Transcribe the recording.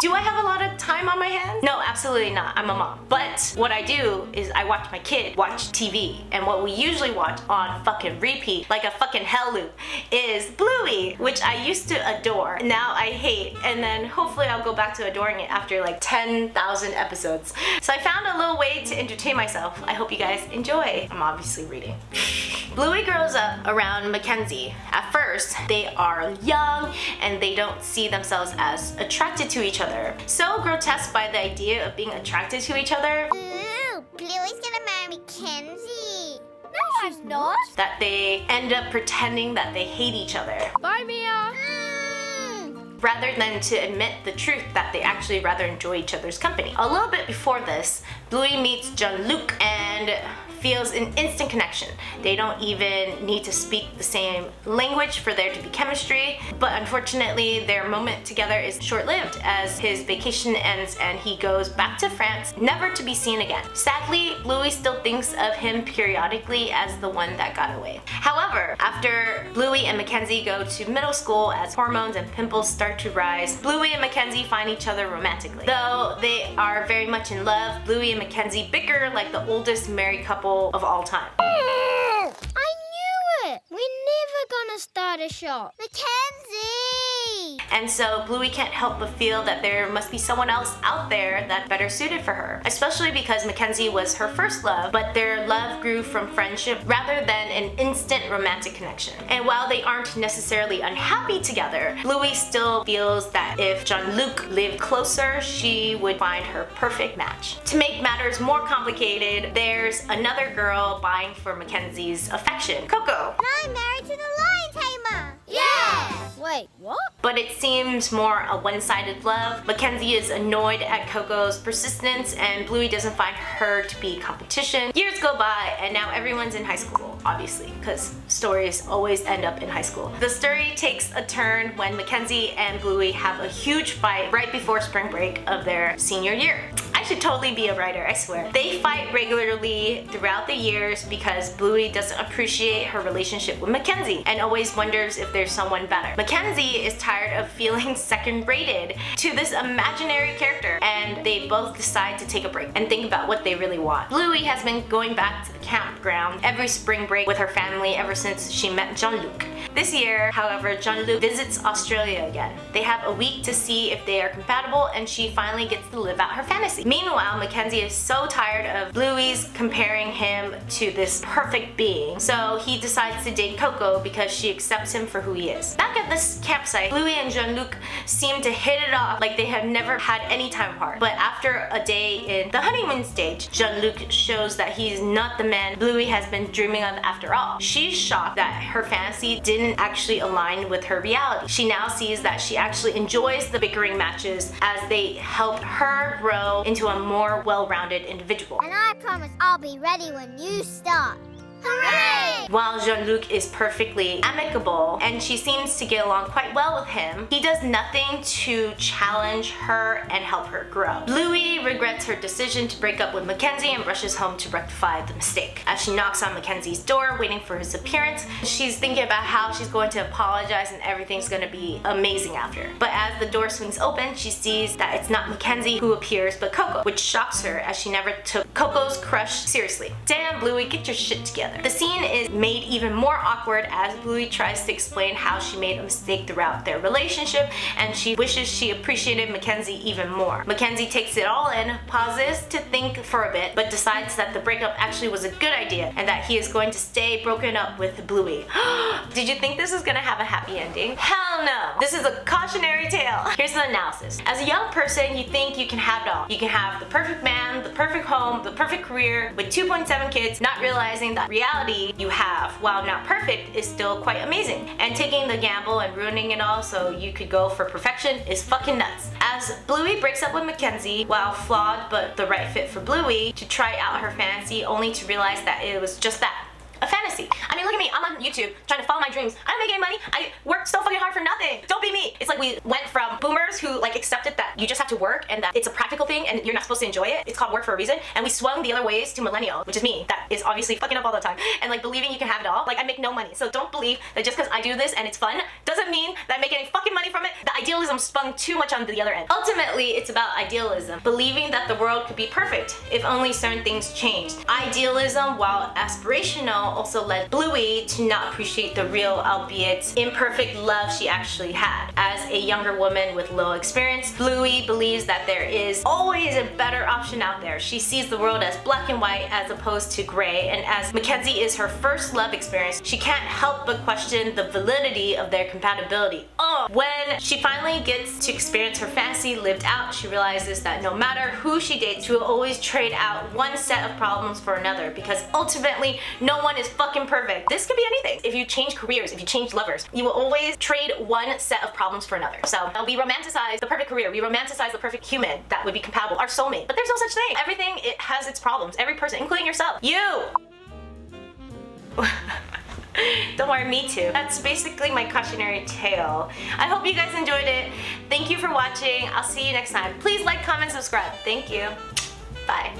Do I have a lot of time on my hands? No, absolutely not. I'm a mom. But what I do is I watch my kid watch TV, and what we usually watch on fucking repeat, like a fucking hell loop, is Bluey, which I used to adore. Now I hate, and then hopefully I'll go back to adoring it after like 10,000 episodes. So I found a little way to entertain myself. I hope you guys enjoy. I'm obviously reading. Bluey grows up around Mackenzie. At first, they are young and they don't see themselves as attracted to each other. So grotesque by the idea of being attracted to each other. Ooh, Bluey's gonna marry Mackenzie. No, she's not. That they end up pretending that they hate each other. Bye, Mia. Rather than to admit the truth that they actually rather enjoy each other's company. A little bit before this, Bluey meets Jean-Luc and feels an instant connection. They don't even need to speak the same language for there to be chemistry, but unfortunately their moment together is short-lived as his vacation ends and he goes back to France, never to be seen again. Sadly, Bluey still thinks of him periodically as the one that got away. However, after Bluey and Mackenzie go to middle school as hormones and pimples start to rise, Bluey and Mackenzie find each other romantically. Though they are very much in love, Bluey and Mackenzie bicker like the oldest married couple of all time. I knew it! We're never gonna start a shop. Mackenzie! And so Bluey can't help but feel that there must be someone else out there that's better suited for her. Especially because Mackenzie was her first love, but their love grew from friendship rather than an instant romantic connection. And while they aren't necessarily unhappy together, Bluey still feels that if Jean-Luc lived closer, she would find her perfect match. To make matters more complicated, there's another girl vying for Mackenzie's affection, Coco. And I'm married to the lion tamer! Yeah! Wait, what? But it seems more a one-sided love. Mackenzie is annoyed at Coco's persistence and Bluey doesn't find her to be competition. Years go by and now everyone's in high school, obviously, because stories always end up in high school. The story takes a turn when Mackenzie and Bluey have a huge fight right before spring break of their senior year. I should totally be a writer, I swear. They fight regularly throughout the years because Bluey doesn't appreciate her relationship with Mackenzie and always wonders if there's someone better. Mackenzie is tired of feeling second-rated to this imaginary character and they both decide to take a break and think about what they really want. Bluey has been going back to the campground every spring break with her family ever since she met Jean-Luc. This year, however, Jean-Luc visits Australia again. They have a week to see if they are compatible and she finally gets to live out her fantasy. Meanwhile, Mackenzie is so tired of Bluey's comparing him to this perfect being, so he decides to date Coco because she accepts him for who he is. Back at this campsite, Bluey and Jean-Luc seem to hit it off like they have never had any time apart. But after a day in the honeymoon stage, Jean-Luc shows that he's not the man Bluey has been dreaming of after all. She's shocked that her fantasy didn't actually align with her reality. She now sees that she actually enjoys the bickering matches as they help her grow into a more well-rounded individual. And I promise I'll be ready when you start. Hooray! While Jean-Luc is perfectly amicable and she seems to get along quite well with him, he does nothing to challenge her and help her grow. Bluey regrets her decision to break up with Mackenzie and rushes home to rectify the mistake. As she knocks on Mackenzie's door waiting for his appearance, she's thinking about how she's going to apologize and everything's going to be amazing after. But as the door swings open, she sees that it's not Mackenzie who appears but Coco, which shocks her as she never took Coco's crush seriously. Damn, Bluey, get your shit together. The scene is made even more awkward as Bluey tries to explain how she made a mistake throughout their relationship and she wishes she appreciated Mackenzie even more. Mackenzie takes it all in, pauses to think for a bit, but decides that the breakup actually was a good idea and that he is going to stay broken up with Bluey. Did you think this was gonna have a happy ending? Hell no! This is a cautionary tale. Here's the analysis. As a young person, you think you can have it all. You can have the perfect man, the perfect home, the perfect career, with 2.7 kids, not realizing that reality you have, while not perfect, is still quite amazing. And taking the gamble and ruining it all so you could go for perfection is fucking nuts. As Bluey breaks up with Mackenzie, while flawed but the right fit for Bluey, to try out her fantasy only to realize that it was just that, a fantasy. bestie. I mean, look at me. I'm on YouTube trying to follow my dreams. I don't make any money. I worked so fucking hard for nothing. Don't be me. It's like we went from boomers who like accepted that you just have to work and that it's a practical thing and you're not supposed to enjoy it. It's called work for a reason. And we swung the other ways to millennial, which is me. That is obviously fucking up all the time and like believing you can have it all. Like I make no money. So don't believe that just because I do this and it's fun doesn't mean that I make any fucking money from it. The idealism spun too much on the other end. Ultimately, it's about idealism. Believing that the world could be perfect if only certain things changed. Idealism, while aspirational, also led Bluey to not appreciate the real, albeit imperfect love she actually had. As a younger woman with little experience, Bluey believes that there is always a better option out there. She sees the world as black and white as opposed to gray, and as Mackenzie is her first love experience, she can't help but question the validity of their compatibility. When she finally gets to experience her fantasy lived out, she realizes that no matter who she dates, she will always trade out one set of problems for another, because ultimately no one is fucking perfect. This could be anything. If you change careers, if you change lovers, you will always trade one set of problems for another. So we romanticize the perfect career, we romanticize the perfect human that would be compatible, our soulmate, but there's no such thing. Everything, it has its problems. Every person, including yourself. You! Don't worry, me too. That's basically my cautionary tale. I hope you guys enjoyed it. Thank you for watching. I'll see you next time. Please like, comment, subscribe. Thank you. Bye.